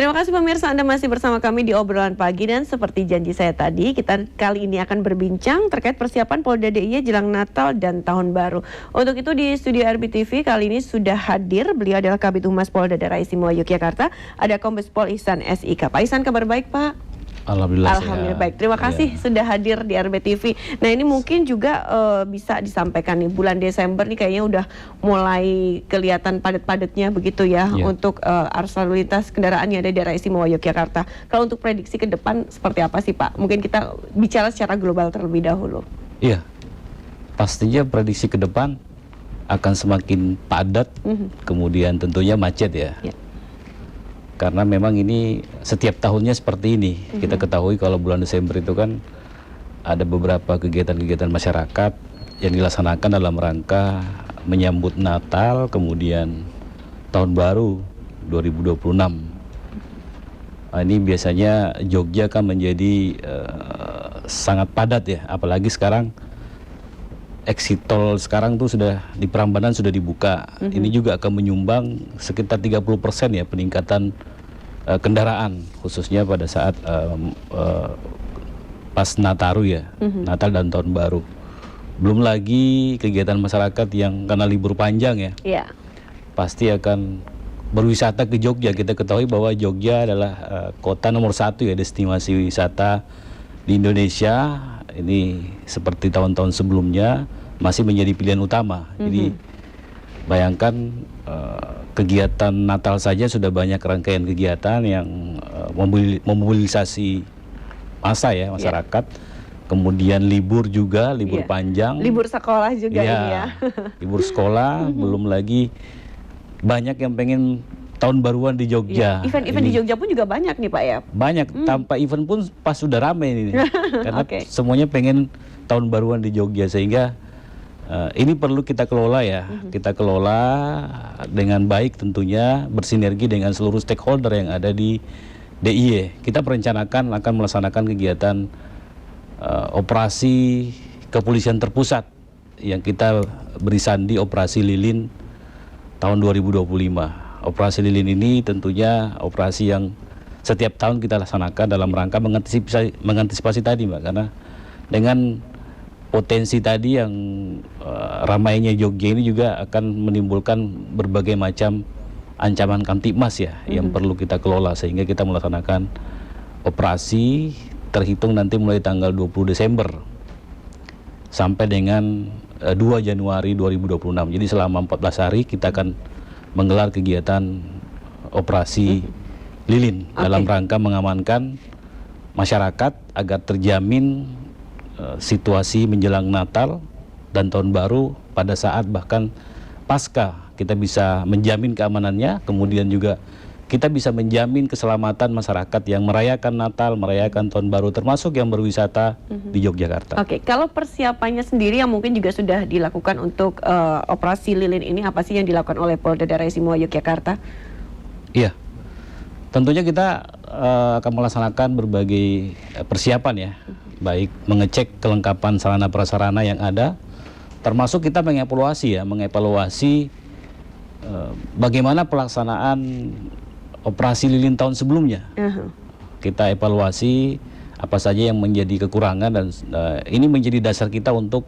Terima kasih pemirsa, Anda masih bersama kami di obrolan pagi, dan seperti janji saya tadi, kita kali ini akan berbincang terkait persiapan Polda DIY jelang Natal dan Tahun Baru. Untuk itu di studio RBTV kali ini sudah hadir, beliau adalah Kabid Humas Polda Daerah Istimewa Yogyakarta, ada Kombes Pol Ihsan SIK. Pak Ihsan, kabar baik Pak? Alhamdulillah baik. Terima kasih sudah hadir di RBTV. Nah, ini mungkin juga bisa disampaikan nih, bulan Desember nih kayaknya udah mulai kelihatan padat-padatnya begitu ya untuk arus lalu lintas kendaraan yang ada di daerah istimewa Yogyakarta. Kalau untuk prediksi ke depan seperti apa sih Pak? Mungkin kita bicara secara global terlebih dahulu. Iya, pastinya prediksi ke depan akan semakin padat, kemudian tentunya macet ya. Karena memang ini setiap tahunnya seperti ini. Kita ketahui kalau bulan Desember itu kan ada beberapa kegiatan-kegiatan masyarakat yang dilaksanakan dalam rangka menyambut Natal, kemudian Tahun Baru 2026. Ini biasanya Jogja kan menjadi sangat padat ya, apalagi sekarang exit tol sekarang tuh sudah di Prambanan sudah dibuka. Ini juga akan menyumbang sekitar 30% ya peningkatan kendaraan, khususnya pada saat pas Nataru ya, Natal dan Tahun Baru. Belum lagi kegiatan masyarakat yang karena libur panjang ya, pasti akan berwisata ke Jogja. Kita ketahui bahwa Jogja adalah kota nomor 1 ya, destinasi wisata di Indonesia. Ini seperti tahun-tahun sebelumnya masih menjadi pilihan utama. Jadi bayangkan kegiatan Natal saja sudah banyak rangkaian kegiatan yang memobilisasi massa ya, masyarakat. Kemudian libur juga, libur panjang. Libur sekolah juga ini ya. Libur sekolah, belum lagi banyak yang pengen tahun baruan di Jogja. Event-event di Jogja pun juga banyak nih Pak ya? Banyak, tanpa event pun pas sudah ramai ini. Karena semuanya pengen tahun baruan di Jogja, sehingga ini perlu kita kelola ya. Kita kelola dengan baik tentunya, bersinergi dengan seluruh stakeholder yang ada di DIY. Kita perencanakan akan melaksanakan kegiatan operasi kepolisian terpusat yang kita beri sandi Operasi Lilin tahun 2025. Operasi Lilin ini tentunya operasi yang setiap tahun kita laksanakan dalam rangka mengantisipasi tadi Mbak, karena dengan potensi tadi yang ramainya Jogja ini juga akan menimbulkan berbagai macam ancaman Kamtibmas ya, yang perlu kita kelola, sehingga kita melaksanakan operasi terhitung nanti mulai tanggal 20 Desember sampai dengan 2 Januari 2026. Jadi selama 14 hari kita akan menggelar kegiatan operasi Lilin dalam rangka mengamankan masyarakat agar terjamin situasi menjelang Natal dan Tahun Baru pada saat bahkan pasca kita bisa menjamin keamanannya, kemudian juga kita bisa menjamin keselamatan masyarakat yang merayakan Natal, merayakan Tahun Baru, termasuk yang berwisata di Yogyakarta. Kalau persiapannya sendiri yang mungkin juga sudah dilakukan untuk operasi Lilin ini, apa sih yang dilakukan oleh Polda Daerah Istimewa Yogyakarta? Iya, tentunya kita akan melaksanakan berbagai persiapan ya, baik mengecek kelengkapan sarana prasarana yang ada, termasuk kita mengevaluasi bagaimana pelaksanaan operasi Lilin tahun sebelumnya. Kita evaluasi apa saja yang menjadi kekurangan, dan ini menjadi dasar kita untuk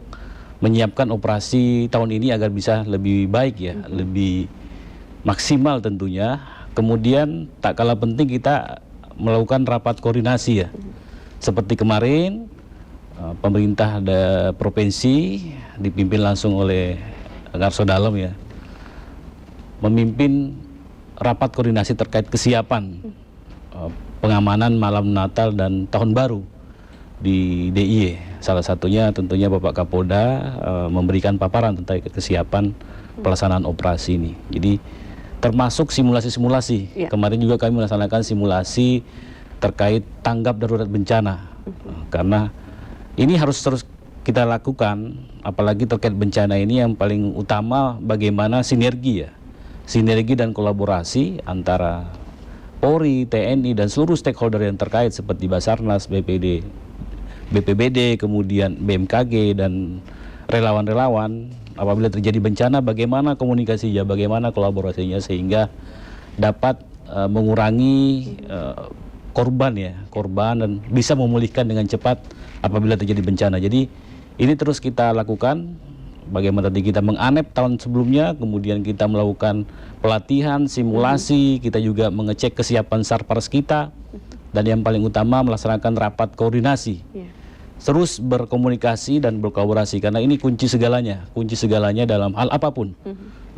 menyiapkan operasi tahun ini agar bisa lebih baik ya, lebih maksimal tentunya. Kemudian tak kalah penting kita melakukan rapat koordinasi ya. Seperti kemarin pemerintah provinsi dipimpin langsung oleh Garso Dalem ya, memimpin rapat koordinasi terkait kesiapan pengamanan malam Natal dan Tahun Baru di DIY. Salah satunya tentunya Bapak Kapolda memberikan paparan tentang kesiapan pelaksanaan operasi ini. Jadi termasuk simulasi-simulasi. Kemarin juga kami melaksanakan simulasi terkait tanggap darurat bencana. Karena ini harus terus kita lakukan, apalagi terkait bencana ini yang paling utama bagaimana sinergi ya. Sinergi dan kolaborasi antara Polri, TNI, dan seluruh stakeholder yang terkait seperti Basarnas, BPBD, kemudian BMKG, dan relawan-relawan. Apabila terjadi bencana, bagaimana komunikasinya, bagaimana kolaborasinya, sehingga dapat mengurangi korban dan bisa memulihkan dengan cepat apabila terjadi bencana. Jadi ini terus kita lakukan. Bagaimana tadi kita menganep tahun sebelumnya, kemudian kita melakukan pelatihan, simulasi, kita juga mengecek kesiapan sarpars kita, dan yang paling utama melaksanakan rapat koordinasi. Terus berkomunikasi dan berkolaborasi, karena ini kunci segalanya dalam hal apapun.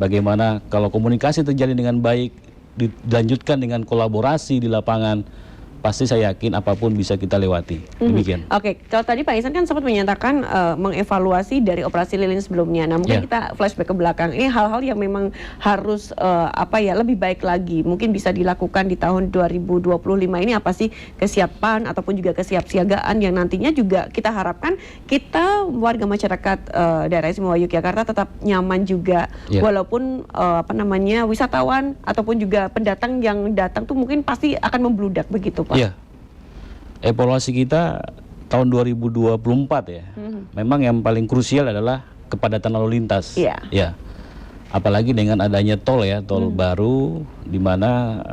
Bagaimana kalau komunikasi terjadi dengan baik, dilanjutkan dengan kolaborasi di lapangan, pasti saya yakin apapun bisa kita lewati. Demikian. Oke, kalau tadi Pak Ihsan kan sempat menyatakan mengevaluasi dari operasi lilin sebelumnya. Nah, mungkin kita flashback ke belakang. Ini hal-hal yang memang harus lebih baik lagi. Mungkin bisa dilakukan di tahun 2025 ini apa sih kesiapan ataupun juga kesiapsiagaan yang nantinya juga kita harapkan kita warga masyarakat daerah istimewa Yogyakarta tetap nyaman juga, walaupun wisatawan ataupun juga pendatang yang datang tuh mungkin pasti akan membludak begitu, Pak. Iya, evaluasi kita tahun 2024 ya. Memang yang paling krusial adalah kepadatan lalu lintas. Ya, apalagi dengan adanya tol baru, di mana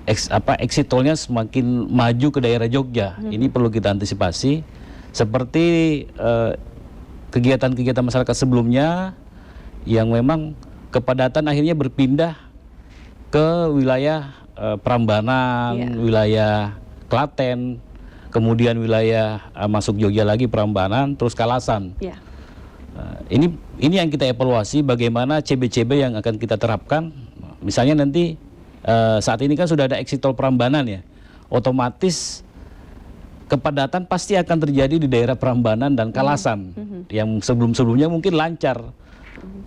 exit tolnya semakin maju ke daerah Jogja. Ini perlu kita antisipasi. Seperti kegiatan-kegiatan masyarakat sebelumnya yang memang kepadatan akhirnya berpindah ke wilayah Prambanan, wilayah Klaten, kemudian wilayah masuk Jogja lagi Prambanan, terus Kalasan. Ini yang kita evaluasi, bagaimana CB-CB yang akan kita terapkan. Misalnya nanti saat ini kan sudah ada exit tol Prambanan ya, otomatis kepadatan pasti akan terjadi di daerah Prambanan dan Kalasan, yang sebelum-sebelumnya mungkin lancar.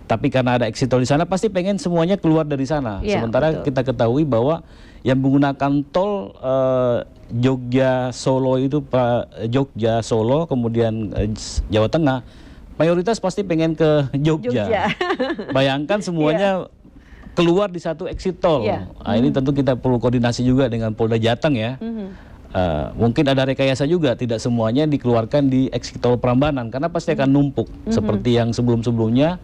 Tapi karena ada exit tol di sana, pasti pengen semuanya keluar dari sana. Sementara kita ketahui bahwa yang menggunakan tol Jogja Solo itu Jogja Solo, kemudian Jawa Tengah, mayoritas pasti pengen ke Jogja. Bayangkan semuanya keluar di satu exit tol. Nah, ini tentu kita perlu koordinasi juga dengan Polda Jateng ya. Mungkin ada rekayasa juga, tidak semuanya dikeluarkan di exit tol Prambanan, karena pasti akan numpuk seperti yang sebelum-sebelumnya.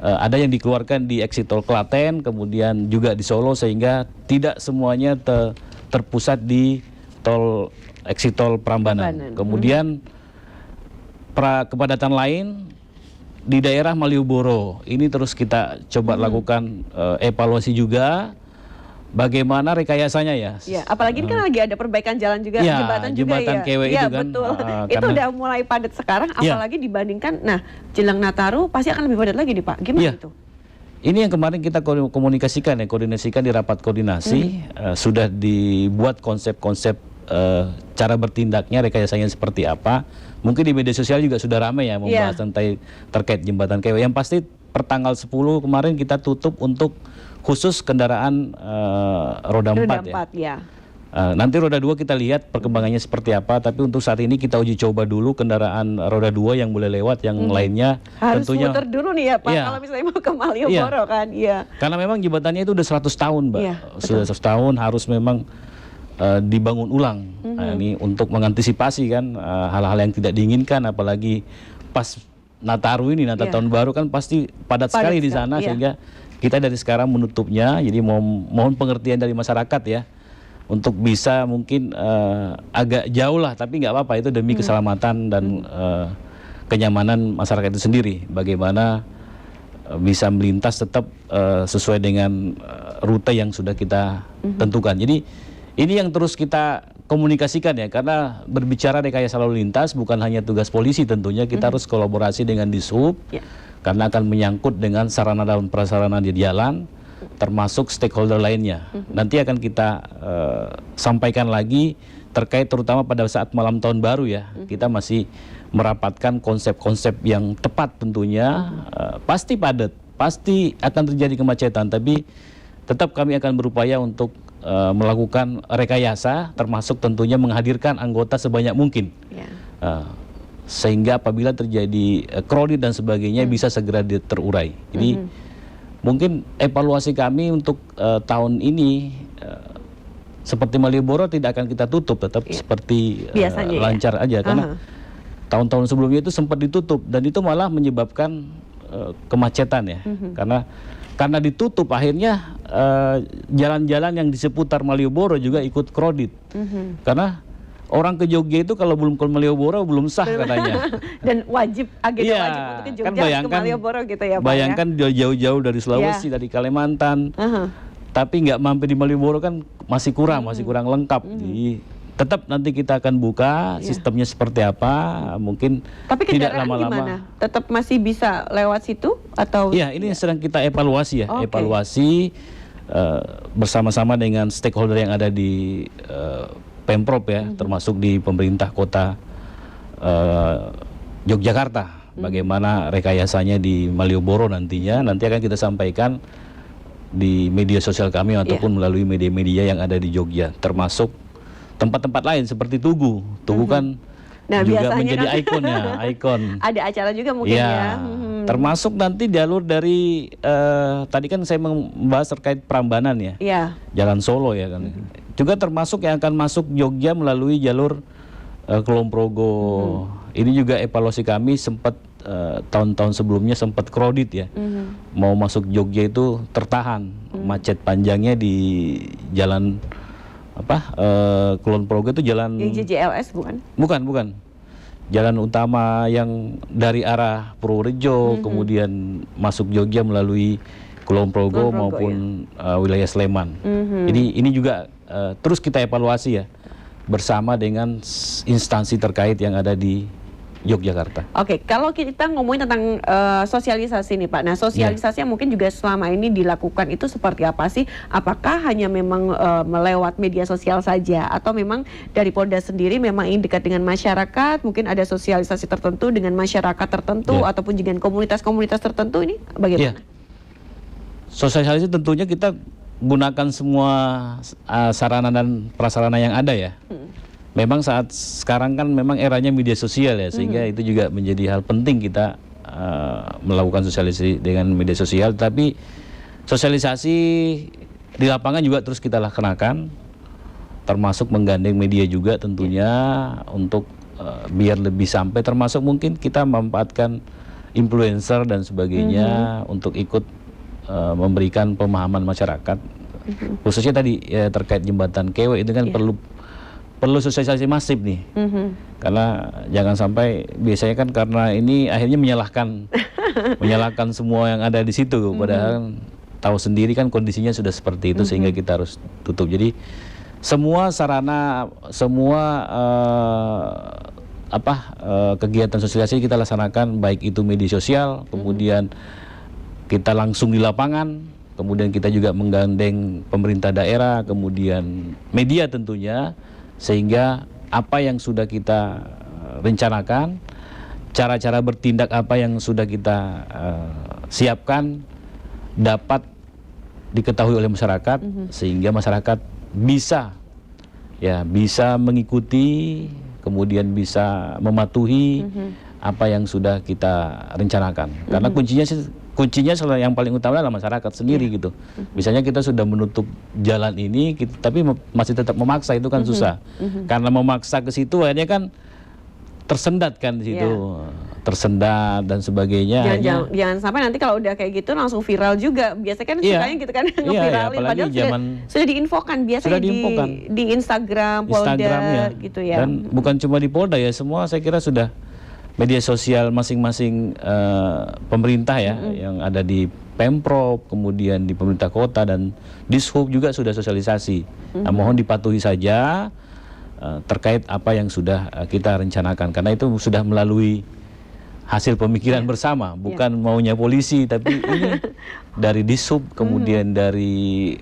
Ada yang dikeluarkan di exit tol Klaten, kemudian juga di Solo, sehingga tidak semuanya terpusat di exit tol Prambanan. Kemudian kepadatan lain di daerah Malioboro, ini terus kita coba lakukan evaluasi juga. Bagaimana rekayasanya ya? Apalagi ini kan lagi ada perbaikan jalan juga, jembatan Kewe itu kan. Betul. Itu udah mulai padat sekarang, apalagi dibandingkan, jelang Nataru pasti akan lebih padat lagi nih Pak. Gimana itu? Ini yang kemarin kita koordinasikan di rapat koordinasi, sudah dibuat konsep-konsep cara bertindaknya, rekayasanya seperti apa. Mungkin di media sosial juga sudah ramai ya membahas terkait jembatan Kewe. Yang pasti pertanggal 10 kemarin kita tutup untuk khusus kendaraan roda 4 ya. Nanti roda 2 kita lihat perkembangannya seperti apa, tapi untuk saat ini kita uji coba dulu kendaraan roda 2 yang boleh lewat, yang lainnya harus tentunya muter dulu nih ya Pak, kalau misalnya mau ke Malioboro kan. Karena memang jembatannya itu udah 100 tahun Mbak, sudah 100 tahun harus memang dibangun ulang. Nah, ini untuk mengantisipasi kan hal-hal yang tidak diinginkan, apalagi pas Nataru ini, Natal tahun baru kan pasti padat sekali di sana, sehingga kita dari sekarang menutupnya. Jadi mohon pengertian dari masyarakat ya, untuk bisa mungkin agak jauh lah, tapi nggak apa-apa, itu demi keselamatan dan kenyamanan masyarakat itu sendiri. Bagaimana bisa melintas tetap sesuai dengan rute yang sudah kita tentukan. Jadi ini yang terus kita komunikasikan ya, karena berbicara rekayasa lalu lintas bukan hanya tugas polisi, tentunya kita harus kolaborasi dengan Dishub, karena akan menyangkut dengan sarana dan prasarana di jalan, termasuk stakeholder lainnya. Nanti akan kita sampaikan lagi terkait terutama pada saat malam tahun baru ya. Kita masih merapatkan konsep-konsep yang tepat tentunya. Pasti padat, pasti akan terjadi kemacetan, tapi tetap kami akan berupaya untuk melakukan rekayasa, termasuk tentunya menghadirkan anggota sebanyak mungkin. Sehingga apabila terjadi kredit dan sebagainya bisa segera terurai. Jadi mungkin evaluasi kami untuk tahun ini seperti Malioboro tidak akan kita tutup, tetap seperti lancar aja, karena tahun-tahun sebelumnya itu sempat ditutup dan itu malah menyebabkan kemacetan ya, karena ditutup akhirnya jalan-jalan yang di seputar Malioboro juga ikut kredit, karena orang ke Jogja itu kalau belum ke Malioboro belum sah katanya. Dan wajib, agenda wajib untuk ke Jogja, kan ke Malioboro gitu ya Pak. Bayangkan jauh-jauh dari Sulawesi, dari Kalimantan, tapi nggak mampir di Malioboro kan masih kurang lengkap. Jadi tetap nanti kita akan buka sistemnya seperti apa, mungkin tapi tidak kendaraan lama-lama. Gimana? Tetap masih bisa lewat situ atau? Iya, ini sedang kita evaluasi ya, evaluasi bersama-sama dengan stakeholder yang ada di Pemprov ya, termasuk di pemerintah kota Yogyakarta. Bagaimana rekayasanya di Malioboro nantinya, nanti akan kita sampaikan di media sosial kami ataupun melalui media-media yang ada di Jogja, termasuk tempat-tempat lain seperti Tugu. Tugu kan juga menjadi ikon. Ada acara juga mungkin ya. Termasuk nanti jalur dari tadi kan saya membahas terkait Prambanan ya. Jalan Solo ya kan. Juga termasuk yang akan masuk Jogja melalui jalur Kulon Progo. Ini juga evaluasi kami sempat tahun-tahun sebelumnya sempat kredit ya. Mau masuk Jogja itu tertahan, macet panjangnya di jalan Kulon Progo itu jalan JJLS bukan? Bukan. Jalan utama yang dari arah Purworejo kemudian masuk Jogja melalui Kulon Progo maupun wilayah Sleman. Ini juga terus kita evaluasi ya bersama dengan instansi terkait yang ada di Yogyakarta. Oke, kalau kita ngomongin tentang sosialisasi nih Pak, nah sosialisasi yang mungkin juga selama ini dilakukan itu seperti apa sih? Apakah hanya memang melewat media sosial saja, atau memang dari Polda sendiri memang ingin dekat dengan masyarakat, mungkin ada sosialisasi tertentu dengan masyarakat tertentu ataupun dengan komunitas-komunitas tertentu, ini bagaimana? Sosialisasi tentunya kita gunakan semua sarana dan prasarana yang ada ya. Memang saat sekarang kan memang eranya media sosial ya, sehingga itu juga menjadi hal penting kita melakukan sosialisasi dengan media sosial. Tapi sosialisasi di lapangan juga terus kita laksanakan, termasuk menggandeng media juga tentunya untuk biar lebih sampai, termasuk mungkin kita memanfaatkan influencer dan sebagainya untuk ikut memberikan pemahaman masyarakat. Khususnya tadi ya, terkait jembatan Kewe itu kan perlu sosialisasi masif nih, karena jangan sampai biasanya kan karena ini akhirnya menyalahkan semua yang ada di situ, padahal tahu sendiri kan kondisinya sudah seperti itu sehingga kita harus tutup. Jadi semua sarana, semua kegiatan sosialisasi kita laksanakan, baik itu media sosial, kemudian kita langsung di lapangan, kemudian kita juga menggandeng pemerintah daerah, kemudian media tentunya, sehingga apa yang sudah kita rencanakan, cara-cara bertindak apa yang sudah kita siapkan dapat diketahui oleh masyarakat, sehingga masyarakat bisa mengikuti, kemudian bisa mematuhi apa yang sudah kita rencanakan. Karena kuncinya yang paling utama adalah masyarakat sendiri gitu. Misalnya kita sudah menutup jalan ini, tapi masih tetap memaksa, itu kan susah. Karena memaksa ke situ akhirnya kan tersendat kan di situ, tersendat dan sebagainya. Jangan sampai nanti kalau udah kayak gitu langsung viral juga. Biasanya kan sukanya gitu kan ngeviralin, padahal sudah diinfokan biasanya di Instagram Polda gitu ya. Dan bukan cuma di Polda ya, semua saya kira sudah media sosial masing-masing pemerintah ya, yang ada di Pemprov, kemudian di pemerintah kota dan Dishub juga sudah sosialisasi. Nah, mohon dipatuhi saja terkait apa yang sudah kita rencanakan, karena itu sudah melalui hasil pemikiran bersama, bukan maunya polisi, tapi ini dari Dishub, kemudian dari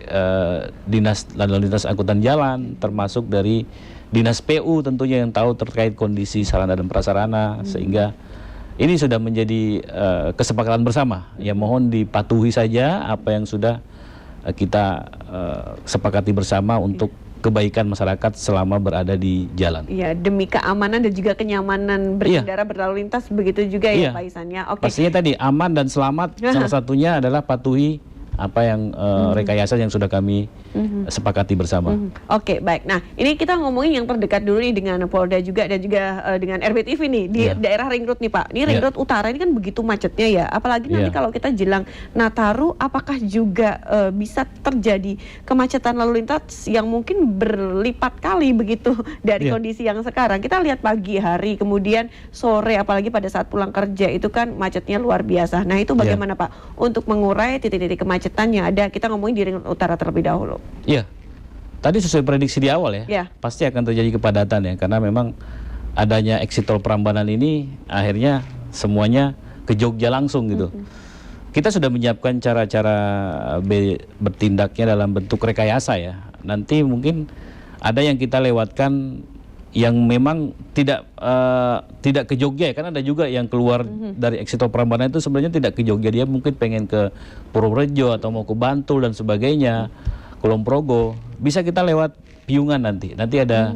Dinas Lalu Lintas Angkutan Jalan, termasuk dari Dinas PU tentunya yang tahu terkait kondisi sarana dan prasarana, sehingga ini sudah menjadi kesepakatan bersama. Ya mohon dipatuhi saja apa yang sudah kita sepakati bersama untuk kebaikan masyarakat selama berada di jalan. Iya, demi keamanan dan juga kenyamanan berkendara berlalu lintas, begitu juga ya Pak Ihsan ya. Pastinya tadi aman dan selamat, salah satunya adalah patuhi apa yang rekayasa yang sudah kami sepakati bersama. Oke, baik. Nah, ini kita ngomongin yang terdekat dulu nih dengan Polda juga dan juga dengan RBTV nih di daerah Ring Road nih Pak. Ini Ring Road Utara ini kan begitu macetnya ya. Apalagi nanti kalau kita jelang Nataru, apakah juga bisa terjadi kemacetan lalu lintas yang mungkin berlipat kali begitu dari kondisi yang sekarang. Kita lihat pagi hari, kemudian sore, apalagi pada saat pulang kerja itu kan macetnya luar biasa. Nah, itu bagaimana Pak untuk mengurai titik-titik kemacetan yang ada? Kita ngomongin di Ring Road Utara terlebih dahulu. Iya, tadi sesuai prediksi di awal ya, pasti akan terjadi kepadatan ya, karena memang adanya exit tol Prambanan ini akhirnya semuanya ke Jogja langsung gitu. Kita sudah menyiapkan cara-cara bertindaknya dalam bentuk rekayasa ya. Nanti mungkin ada yang kita lewatkan yang memang tidak ke Jogja ya, kan ada juga yang keluar dari exit tol Prambanan itu sebenarnya tidak ke Jogja, dia mungkin pengen ke Purworejo atau mau ke Bantul dan sebagainya, Kulon Progo, bisa kita lewat Piungan nanti ada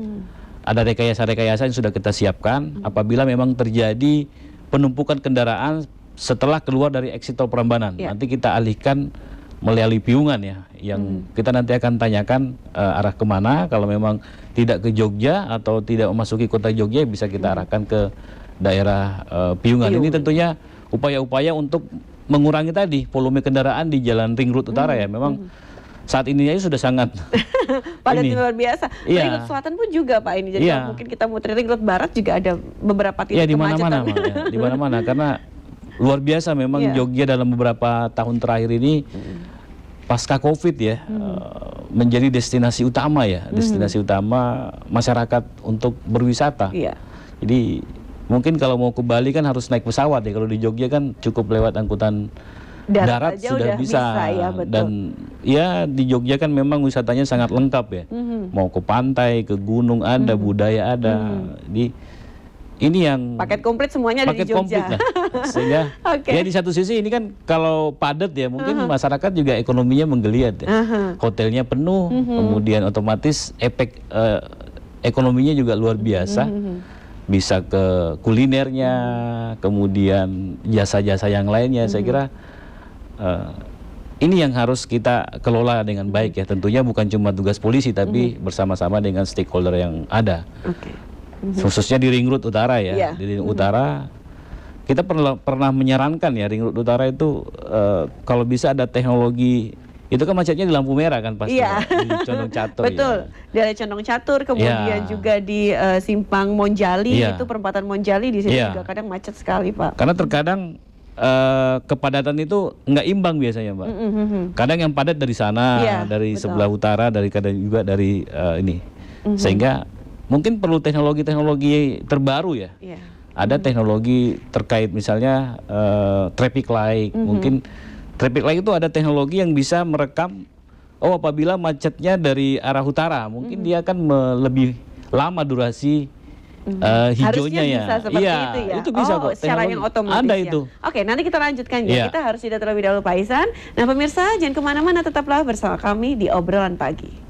rekayasa-rekayasa yang sudah kita siapkan apabila memang terjadi penumpukan kendaraan setelah keluar dari exit tol Prambanan. Nanti kita alihkan melalui Piungan ya, yang kita nanti akan tanyakan arah kemana. Kalau memang tidak ke Jogja atau tidak memasuki kota Jogja, bisa kita arahkan ke daerah Piungan. Ini tentunya upaya-upaya untuk mengurangi tadi volume kendaraan di Jalan Ring Road Utara ya. Memang saat ini aja sudah sangat padatnya luar biasa. Ring Road Selatan pun juga Pak ini. Jadi kalau mungkin kita muter Ring Road Barat juga ada beberapa titik kemacetan. Di mana-mana karena luar biasa memang Jogja dalam beberapa tahun terakhir ini pasca Covid ya menjadi destinasi utama ya, destinasi utama masyarakat untuk berwisata. Jadi mungkin kalau mau ke Bali kan harus naik pesawat ya. Kalau di Jogja kan cukup lewat angkutan darat sudah bisa ya, dan ya di Jogja kan memang wisatanya sangat lengkap ya. Mau ke pantai, ke gunung ada, budaya ada. Di ini yang paket komplit semuanya ada di Jogja. Komplit lah. Sehingga ya di satu sisi ini kan kalau padat ya mungkin masyarakat juga ekonominya menggeliat ya. Hotelnya penuh, kemudian otomatis efek ekonominya juga luar biasa. Bisa ke kulinernya, kemudian jasa-jasa yang lainnya. Saya kira ini yang harus kita kelola dengan baik ya. Tentunya bukan cuma tugas polisi tapi bersama-sama dengan stakeholder yang ada. Khususnya di Ring Road Utara ya. Di Ring Road Utara kita pernah menyarankan ya, Ring Road Utara itu kalau bisa ada teknologi, itu kan macetnya di lampu merah kan pasti di Condong Catur. Betul, dari Condong Catur, kemudian juga di Simpang Monjali, itu perempatan Monjali di sini juga kadang macet sekali Pak. Karena terkadang kepadatan itu nggak imbang biasanya Mbak. Kadang yang padat dari sana, dari sebelah utara, kadang juga dari ini. Sehingga mungkin perlu teknologi-teknologi terbaru ya. Ada teknologi terkait misalnya traffic light. Mungkin traffic light itu ada teknologi yang bisa merekam apabila macetnya dari arah utara, mungkin dia akan lebih lama durasi hijaunya ya. Bisa seperti itu ya. Itu bisa kok. Secara yang otomatis ada ya. itu. Oke, nanti kita lanjutkan ya. Kita harus jeda terlebih dahulu Pak Ihsan. Nah pemirsa jangan kemana-mana, tetaplah bersama kami di Obrolan Pagi.